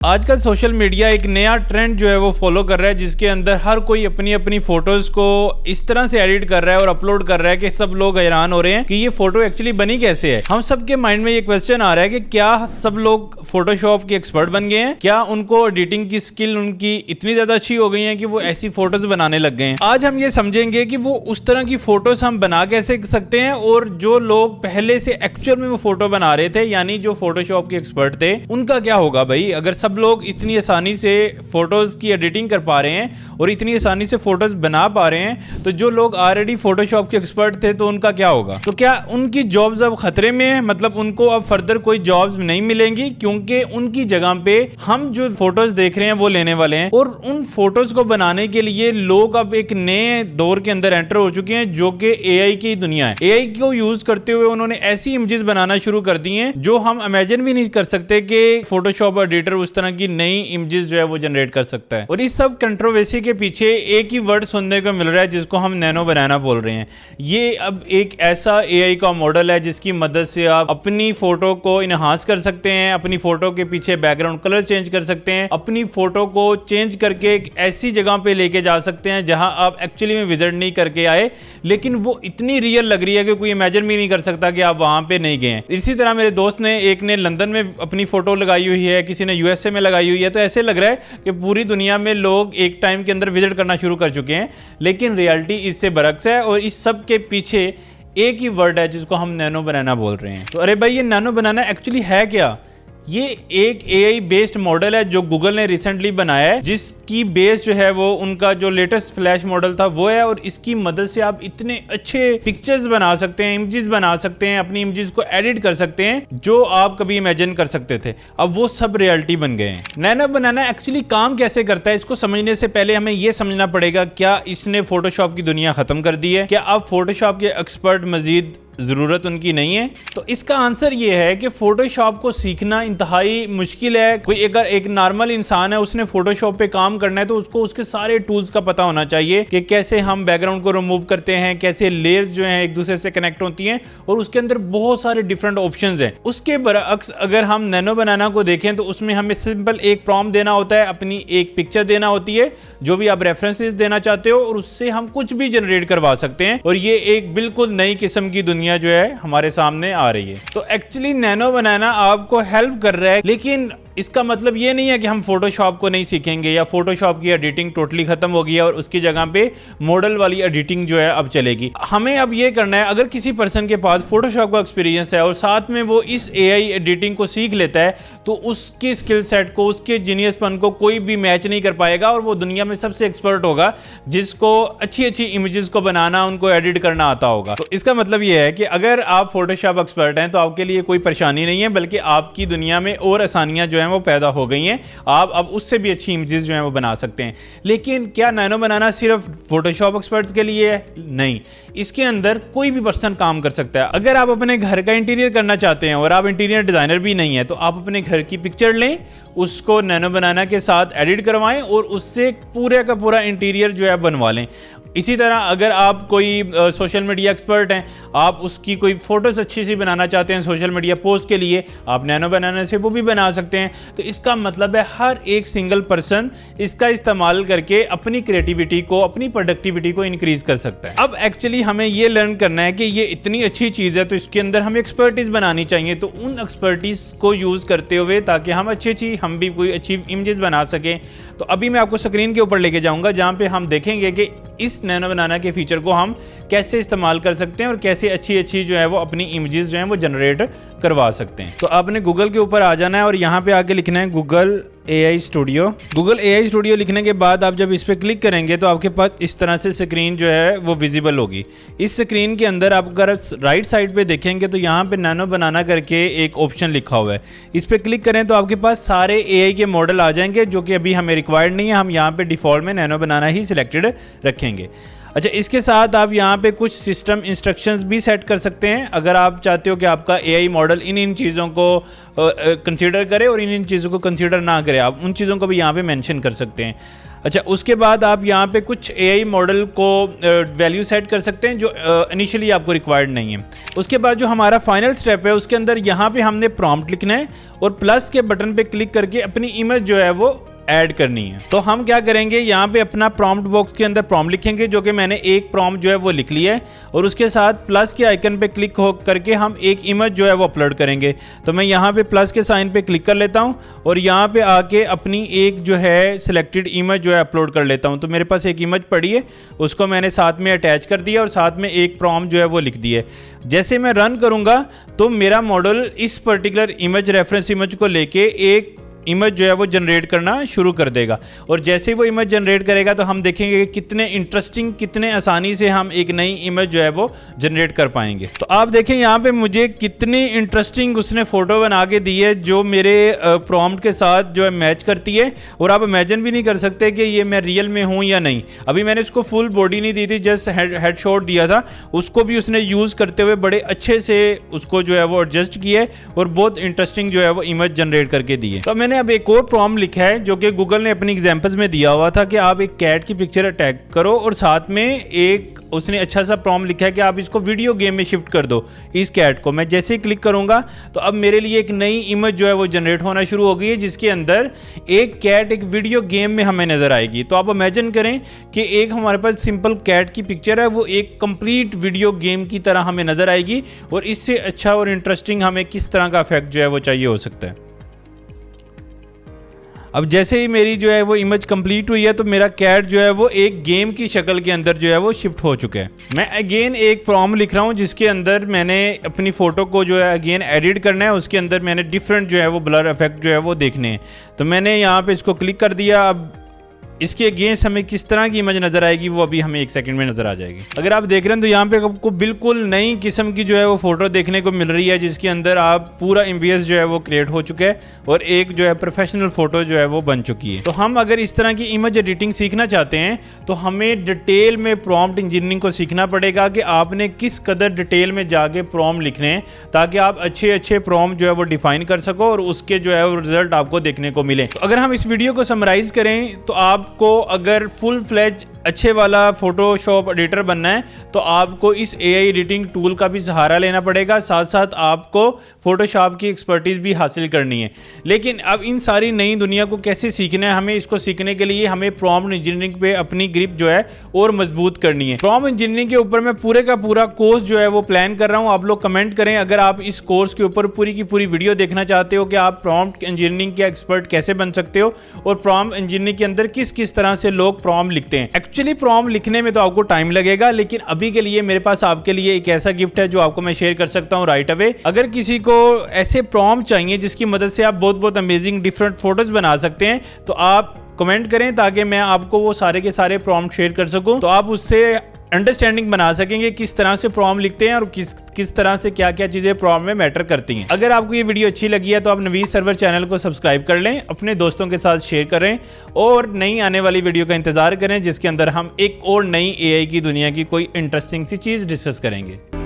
आजकल social media एक नया ट्रेंड जो है वो फॉलो कर रहा है, जिसके अंदर हर कोई अपनी अपनी फोटोज को इस तरह से एडिट कर रहा है और अपलोड कर रहा है कि सब लोग हैरान हो रहे हैं कि ये फोटो एक्चुअली बनी कैसे है। हम सब के माइंड में ये क्वेश्चन आ रहा है कि क्या सब लोग फोटोशॉप के एक्सपर्ट बन गए हैं? क्या उनको एडिटिंग की स्किल उनकी इतनी ज्यादा अच्छी हो गई है कि वो ऐसी फोटोज बनाने लग गए हैं? आज हम ये समझेंगे कि वो उस तरह की फोटोज हम बना कैसे सकते हैं, और जो लोग पहले से एक्चुअल में वो फोटो बना रहे थे, यानी जो फोटोशॉप के एक्सपर्ट थे, उनका क्या होगा भाई। अगर सब लोग इतनी आसानी से फोटोज की एडिटिंग कर पा रहे हैं और इतनी आसानी से फोटोज बना पा रहे हैं, तो जो लोग ऑलरेडी फोटोशॉप के एक्सपर्ट थे तो उनका क्या होगा? तो क्या उनकी जॉब्स अब खतरे में है? मतलब उनको अब फर्दर कोई जॉब्स नहीं मिलेंगी, क्योंकि उनकी जगह पे हम जो फोटोज देख रहे हैं वो लेने वाले हैं। और उन फोटोज को बनाने के लिए लोग अब एक नए दौर के अंदर एंटर हो चुके हैं, जो कि एआई की दुनिया है। एआई को यूज करते हुए उन्होंने ऐसी इमेजेस बनाना शुरू कर दी हैं जो हम इमेजिन भी नहीं कर सकते कि फोटोशॉप एडिटर उस तरह की नई इमेजेस जो है वो जनरेट कर सकता है। और इस सब कंट्रोवर्सी के पीछे एक ही वर्ड सुनने को मिल रहा है, जिसको हम नैनो बनाना बोल रहे हैं। ये अब एक ऐसा एआई का मॉडल है जिसकी मदद से आप अपनी फोटो को इनहांस कर सकते हैं, अपनी फोटो के पीछे बैकग्राउंड कलर चेंज कर सकते हैं, अपनी फोटो को चेंज करके एक ऐसी जगह पे लेके जा सकते हैं जहां आप एक्चुअली में विजिट नहीं करके आए, लेकिन वो इतनी रियल लग रही है कि कोई इमेजिन भी नहीं कर सकता कि आप वहां पे नहीं गए हैं। इसी तरह मेरे दोस्त ने एक ने लंदन में अपनी फोटो लगाई हुई है, किसी ने यूएसए में लगाई हुई है। तो ऐसे लग रहा है कि पूरी दुनिया में लोग एक टाइम के अंदर विजिट करना शुरू कर चुके हैं, लेकिन रियलिटी इससे बरक्स है। और इस सब के पीछे एक ही वर्ड है जिसको हम नैनो बनाना बोल रहे हैं। तो अरे भाई, ये नैनो बनाना एक्चुअली है क्या? ये एक एआई बेस्ड मॉडल है जो गूगल ने रिसेंटली बनाया है, जिसकी बेस जो है वो उनका जो लेटेस्ट फ्लैश मॉडल था वो है। और इसकी मदद से आप इतने अच्छे पिक्चर्स बना सकते हैं, इमेजेस बना सकते हैं, अपनी इमेजेस को एडिट कर सकते हैं जो आप कभी इमेजिन कर सकते थे। अब वो सब रियलिटी बन गए हैं। नैनो बनाना एक्चुअली काम कैसे करता है, इसको समझने से पहले हमें यह समझना पड़ेगा, क्या इसने फोटोशॉप की दुनिया खत्म कर दी है? क्या अब फोटोशॉप के एक्सपर्ट मजीद जरूरत उनकी नहीं है? तो इसका आंसर ये है कि फोटोशॉप को सीखना इंतहाई मुश्किल है। कोई अगर एक नॉर्मल इंसान है, उसने फोटोशॉप पे काम करना है, तो उसको उसके सारे टूल्स का पता होना चाहिए कि कैसे हम बैकग्राउंड को रिमूव करते हैं, कैसे लेयर्स जो हैं एक दूसरे से कनेक्ट होती हैं, और उसके अंदर बहुत सारे डिफरेंट ऑप्शंस हैं। उसके बरअक्स अगर हम नैनो बनाना को देखें तो उसमें हमें सिंपल एक प्रॉम्प्ट देना होता है, अपनी एक पिक्चर देना होती है, जो भी आप रेफरेंसेस देना चाहते हो, और उससे हम कुछ भी जनरेट करवा सकते हैं। और ये एक बिल्कुल नई किस्म की दुनिया जो है हमारे सामने आ रही है। तो एक्चुअली नैनो बनाना आपको हेल्प कर रहा है, लेकिन इसका मतलब ये नहीं है कि हम फोटोशॉप को नहीं सीखेंगे या फोटोशॉप की एडिटिंग टोटली खत्म हो गई है और उसकी जगह पे मॉडल वाली एडिटिंग जो है अब चलेगी। हमें अब ये करना है, अगर किसी पर्सन के पास फोटोशॉप का एक्सपीरियंस है और साथ में वो इस एआई एडिटिंग को सीख लेता है, तो उसकी स्किल सेट को, उसके जीनियसपन को कोई भी मैच नहीं कर पाएगा, और वो दुनिया में सबसे एक्सपर्ट होगा जिसको अच्छी अच्छी इमेजेस को बनाना, उनको एडिट करना आता होगा। तो इसका मतलब ये है कि अगर आप फोटोशॉप एक्सपर्ट हैं तो आपके लिए कोई परेशानी नहीं है, बल्कि आपकी दुनिया में और आसानियां जो है वो पैदा हो गई हैं। आप अब उससे भी अच्छी इमेजेस जो हैं वो बना सकते हैं। लेकिन क्या नैनो बनाना सिर्फ फोटोशॉप एक्सपर्ट्स के लिए है? नहीं, इसके अंदर कोई भी पर्सन काम कर सकता है। अगर आप अपने घर का इंटीरियर करना चाहते हैं और आप इंटीरियर डिजाइनर भी नहीं है, तो आप अपने घर की पिक्चर लें, उसको नैनो बनाना के साथ एडिट करवाएं और उससे पूरे का पूरा इंटीरियर जो है बनवा लें। इसी तरह अगर आप कोई सोशल मीडिया एक्सपर्ट हैं, आप उसकी कोई फोटोज अच्छी सी बनाना चाहते हैं सोशल मीडिया पोस्ट के लिए, आप नैनो बनाने से वो भी बना सकते हैं। तो इसका मतलब है हर एक सिंगल पर्सन इसका इस्तेमाल करके अपनी क्रिएटिविटी को, अपनी प्रोडक्टिविटी को इंक्रीज कर सकता है। अब एक्चुअली हमें ये लर्न करना है कि ये इतनी अच्छी चीज है, तो इसके अंदर हमें एक्सपर्टीज बनानी चाहिए। तो उन एक्सपर्टीज को यूज करते हुए, ताकि हम अच्छी हम भी कोई अच्छी इमेजेस बना सकें, तो अभी मैं आपको स्क्रीन के ऊपर लेके जाऊंगा, जहां पे हम देखेंगे कि इस नैनो बनाना के फीचर को हम कैसे इस्तेमाल कर सकते हैं और कैसे अच्छी जो है वो अपनी इमेजेस जो है वो जनरेट करवा सकते हैं। तो आपने गूगल के ऊपर आ जाना है और यहाँ पे आके लिखना है Google AI studio. Google AI studio लिखने के बाद आप जब इस पर क्लिक करेंगे तो आपके पास इस तरह से स्क्रीन जो है वो विजिबल होगी। इस स्क्रीन के अंदर आप अगर राइट साइड पे देखेंगे तो यहाँ पे नैनो बनाना करके एक ऑप्शन लिखा हुआ है। इस पर क्लिक करें तो आपके पास सारे एआई के मॉडल आ जाएंगे, जो कि अभी हमें रिक्वायर्ड नहीं है। हम यहाँ पे डिफॉल्ट में नैनो बनाना ही सिलेक्टेड रखेंगे। अच्छा, इसके साथ आप यहाँ पे कुछ सिस्टम इंस्ट्रक्शंस भी सेट कर सकते हैं अगर आप चाहते हो कि आपका एआई मॉडल इन चीज़ों को कंसीडर करे और इन चीज़ों को कंसीडर ना करे, आप उन चीज़ों को भी यहाँ पे मेंशन कर सकते हैं। अच्छा, उसके बाद आप यहाँ पे कुछ एआई मॉडल को वैल्यू सेट कर सकते हैं जो इनिशियली आपको रिक्वायर्ड नहीं है। उसके बाद जो हमारा फाइनल स्टेप है उसके अंदर यहाँ पे हमने प्रॉम्प्ट लिखना है और प्लस के बटन पे क्लिक करके अपनी इमेज जो है वो ऐड करनी है। तो हम क्या करेंगे, यहाँ पे अपना प्रॉम्प्ट बॉक्स के अंदर प्रॉम्प्ट लिखेंगे, जो कि मैंने एक प्रॉम्प्ट जो है वो लिख लिया है, और उसके साथ प्लस के आइकन पे क्लिक हो करके हम एक इमेज जो है वो अपलोड करेंगे। तो मैं यहाँ पे प्लस के साइन पे क्लिक कर लेता हूँ और यहाँ पे आके अपनी एक जो है सिलेक्टेड इमेज जो है अपलोड कर लेता हूँ। तो मेरे पास एक इमेज पड़ी है, उसको मैंने साथ में अटैच कर दिया और साथ में एक प्रॉम्प्ट जो है वो लिख दिया है। जैसे मैं रन करूँगा तो मेरा मॉडल इस पर्टिकुलर इमेज, रेफरेंस इमेज को लेके एक इमेज जो है वो जनरेट करना शुरू कर देगा। और जैसे ही वो इमेज जनरेट करेगा तो हम देखेंगे कि कितने इंटरेस्टिंग, कितने आसानी से हम एक नई इमेज जो है वो जनरेट कर पाएंगे। तो आप देखें यहाँ पे मुझे कितनी इंटरेस्टिंग उसने फोटो बना के दी है जो मेरे प्रॉम्प्ट के साथ जो है मैच करती है। और आप इमेजिन भी नहीं कर सकते कि ये मैं रियल में हूँ या नहीं। अभी मैंने इसको फुल बॉडी नहीं दी थी, जस्ट हेड शॉट दिया था, उसको भी उसने यूज़ करते हुए बड़े अच्छे से उसको जो है वो एडजस्ट किया और बहुत इंटरेस्टिंग जो है वो इमेज जनरेट करके दी है। तो मैंने अब एक और प्रॉम्प्ट लिखा है जो कि गूगल ने अपनी एग्जांपल्स में दिया हुआ था कि आप एक कैट की पिक्चर अटैच करो और साथ में एक उसने अच्छा सा प्रॉम्प्ट लिखा है कि आप इसको वीडियो गेम में शिफ्ट कर दो इस कैट को। मैं जैसे ही क्लिक करूंगा तो अब मेरे लिए एक नई इमेज जो है वो जनरेट होना शुरू हो गई है जिसके अंदर एक कैट एक वीडियो गेम में हमें नजर आएगी। तो आप इमेजिन करें कि एक हमारे पास सिंपल कैट की पिक्चर है, वो एक कंप्लीट वीडियो गेम की तरह हमें नजर आएगी। और इससे अच्छा और इंटरेस्टिंग हमें किस तरह का इफेक्ट जो है वो चाहिए हो सकता है। अब जैसे ही मेरी जो है वो इमेज कंप्लीट हुई है तो मेरा कैट जो है वो एक गेम की शक्ल के अंदर जो है वो शिफ्ट हो चुका है। मैं अगेन एक प्रॉम्प्ट लिख रहा हूँ जिसके अंदर मैंने अपनी फोटो को जो है अगेन एडिट करना है। उसके अंदर मैंने डिफरेंट जो है वो ब्लर इफेक्ट जो है वो देखने हैं। तो मैंने यहाँ पे इसको क्लिक कर दिया। अब इसके अगेंस्ट हमें किस तरह की इमेज नजर आएगी वो अभी हमें 1 सेकंड में नजर आ जाएगी। अगर आप देख रहे हैं तो यहाँ पे आपको बिल्कुल नई किस्म की जो है वो फोटो देखने को मिल रही है जिसके अंदर आप पूरा एम्बियंस जो है वो क्रिएट हो चुका है और एक जो है प्रोफेशनल फोटो जो है वो बन चुकी है। तो हम अगर इस तरह की इमेज एडिटिंग सीखना चाहते हैं तो हमें डिटेल में प्रॉम्प्ट इंजीनियरिंग को सीखना पड़ेगा कि आपने किस कदर डिटेल में जाके प्रॉम्प्ट लिखने हैं ताकि आप अच्छे प्रॉम्प्ट जो है वो डिफाइन कर सको और उसके जो है वो रिजल्ट आपको देखने को मिले। तो अगर हम इस वीडियो को समराइज करें तो आप को अगर फुल फ्लैज अच्छे वाला फोटोशॉप एडिटर बनना है तो आपको इस एआई एडिटिंग टूल का भी सहारा लेना पड़ेगा, साथ साथ आपको फोटोशॉप की एक्सपर्टीज भी हासिल करनी है। लेकिन अब इन सारी नई दुनिया को कैसे सीखना है, हमें इसको सीखने के लिए हमें प्रॉम्प्ट इंजीनियरिंग पे अपनी ग्रिप जो है और मजबूत करनी है। प्रॉम्प्ट इंजीनियरिंग के ऊपर मैं पूरे का पूरा कोर्स जो है वो प्लान कर रहा हूँ। आप लोग कमेंट करें अगर आप इस कोर्स के ऊपर पूरी की पूरी वीडियो देखना चाहते हो कि आप प्रॉम्प्ट इंजीनियरिंग के एक्सपर्ट कैसे बन सकते हो और प्रॉम्प्ट इंजीनियरिंग के अंदर किस किस तरह से लोग प्रॉम्प्ट लिखते हैं। एक्चुअली प्रॉम्प्ट लिखने में तो आपको टाइम लगेगा, लेकिन अभी के लिए मेरे पास आपके लिए एक ऐसा गिफ्ट है जो आपको मैं शेयर कर सकता हूं राइट अवे। अगर किसी को ऐसे प्रॉम्प्ट चाहिए जिसकी मदद से आप बहुत अमेजिंग डिफरेंट फोटोज बना सकते हैं तो आप कमेंट करें ताकि मैं आपको वो सारे के सारे प्रॉम्प्ट शेयर कर सकूं, तो आप उससे अंडरस्टैंडिंग बना सकेंगे किस तरह से प्रॉम्प्ट लिखते हैं और किस तरह से क्या क्या चीजें प्रॉम्प्ट में मैटर करती हैं। अगर आपको ये वीडियो अच्छी लगी है तो आप नवीद सर्वर चैनल को सब्सक्राइब कर लें, अपने दोस्तों के साथ शेयर करें और नई आने वाली वीडियो का इंतजार करें जिसके अंदर हम एक और नई एआई की दुनिया की कोई इंटरेस्टिंग सी चीज डिस्कस करेंगे।